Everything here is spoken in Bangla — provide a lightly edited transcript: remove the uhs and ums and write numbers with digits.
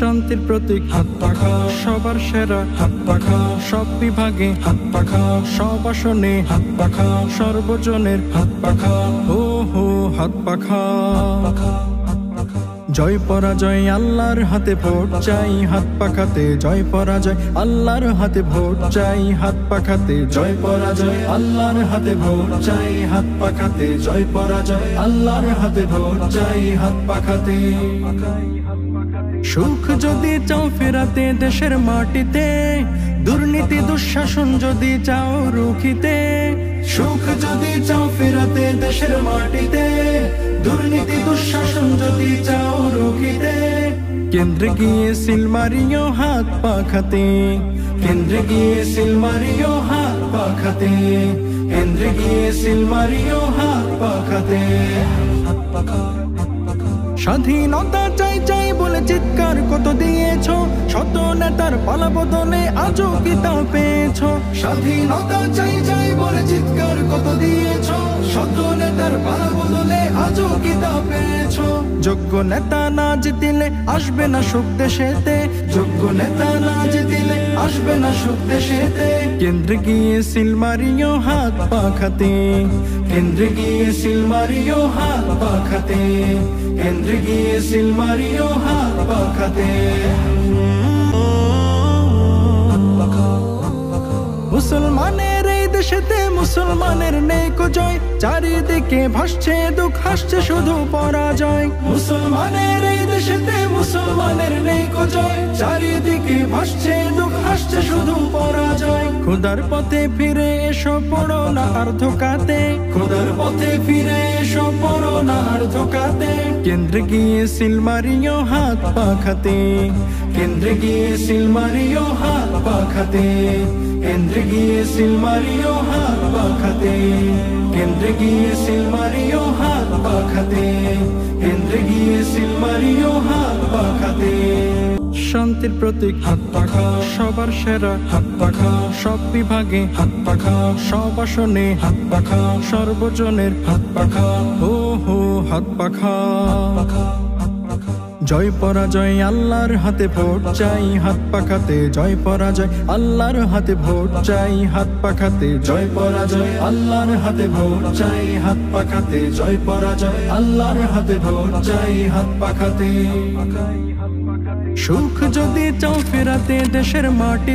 শান্তির প্রতীক হাত পাখা, সবার সেরা হাত পাখা, সব বিভাগে হাত পাখা, সব আসনে হাত পাখা, সর্বজনের হাত পাখা, ও হো হাত পাখা। জয় পরাজয় আল্লাহর হাতে, ভোট চাই হাত পাখাতে। জয় পরাজয় আল্লাহর হাতে, ভোট চাই হাত পাখাতে। জয় পরাজয় আল্লাহর হাতে, ভোট চাই হাত পাখাতে। জয় পরাজয় আল্লাহর হাতে, ভোট চাই হাত পাখাতে। সুখ যদি চাও ফেরাতে দেশের মাটিতে, দুর্নীতি দুঃশাসন যদি চাও রুখিতে। সুখ যদি চাও ফেরাতে দেশের মাটিতে, দুর্নীতি দুঃশাসন যদি চাও রুখিতে। কেন্দ্রে গিয়ে সিল মারিও হাত পাখাতে, কেন্দ্রে গিয়ে সিল মারিও হাত পাখাতে। কেন্দ্রে গিয়ে সিল মারিও হাত পাখাতে। স্বাধীনতা চাই চাই বলে চিৎকার কত দিয়েছো, শত নেতার পালা বদলে আজও কি তা পেয়েছো? স্বাধীনতা চাই চাই বলে চিৎকার কত দিয়েছো, শত নেতার পালা বদলে আজও কি তা পেয়েছো? যোগ্য নেতা না জিতিলে আসবে না সুখ দেশেতে, যোগ্য নেতা না জিতিলে আসবে না সুখ দেশেতে। কেন্দ্রে গিয়ে সিল মারিও হাত পাখাতে, কেন্দ্রে গিয়ে সিল মারিও হাত পাখাতে। কেন্দ্রে গিয়ে সিল মারিও হাত পাখাতে। মুসলমানের এই দেশেতে মুসলমানের নেই কো জয়, চারিদিকে ভাসছে দুঃখ, হাসছে শুধু পরাজয়। মুসলমানের এই দেশেতে মুসলমানের নেই কো জয়, চারিদিকে ভাসছে দুঃখ, হাসছে শুধু পরাজয়। খোদার পথে ফিরে এসো, পড়ো না আর ধোকাতে। খোদার পথে ফিরে এসো, পড়ো না আর ধোকাতে। কেন্দ্রে গিয়ে সিল মারিও হাত পাখাতে, কেন্দ্রে গিয়ে সিল মারিও হাত পাখাতে। কেন্দ্রে গিয়ে সিল মারিও হাত পাখাতে, কেন্দ্রে গিয়ে সিল মারিও হাত পাখাতে। কেন্দ্রে গিয়ে সিল মারিও হাত পাখাতে। শান্তির প্রতীক হাত পাখা, সবার সেরা হাত পাখা, সব বিভাগে হাত পাখা, সব আসনে হাত পাখা, সর্বজনের হাত পাখা, ও হো হাত পাখা। জয় পরাজয় আল্লাহর হাতে, ভোট চাই হাত পাখাতে। জয় পরাজয় আল্লাহর হাতে, ভোট চাই হাত পাখাতে। জয় পরাজয় আল্লাহর হাতে, ভোট চাই হাত পাখাতে। জয় পরাজয় আল্লাহর হাতে, ভোট চাই হাত পাখাতে। সুখ যদি চাও ফেরাতে দেশের মাটি।